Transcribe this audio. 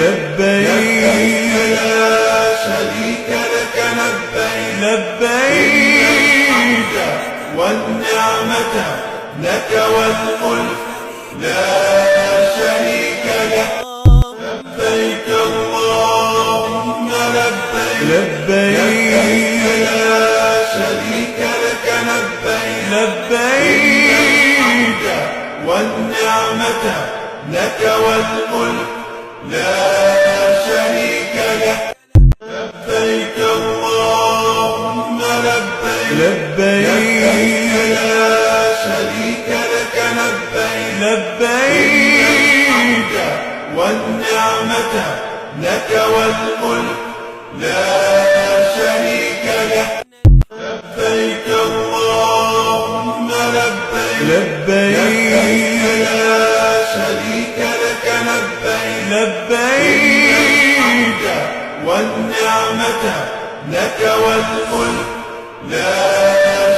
لبيك لا شريك لك لبيك لبيك والنعمة لك والملك لا شريك لك لبيك اللهم لبيك لبيك لا شريك لك لبيك لبيك والنعمة لك والملك لا شريك لك لبيك اللهم لبيك لبيك لا شريك لك لبيك لبيك والنعمة لك والملك لا شريك لك لبيك اللهم لبيك لبيك لا شريك لك لبيك لبيك والنعمة لك والملك لا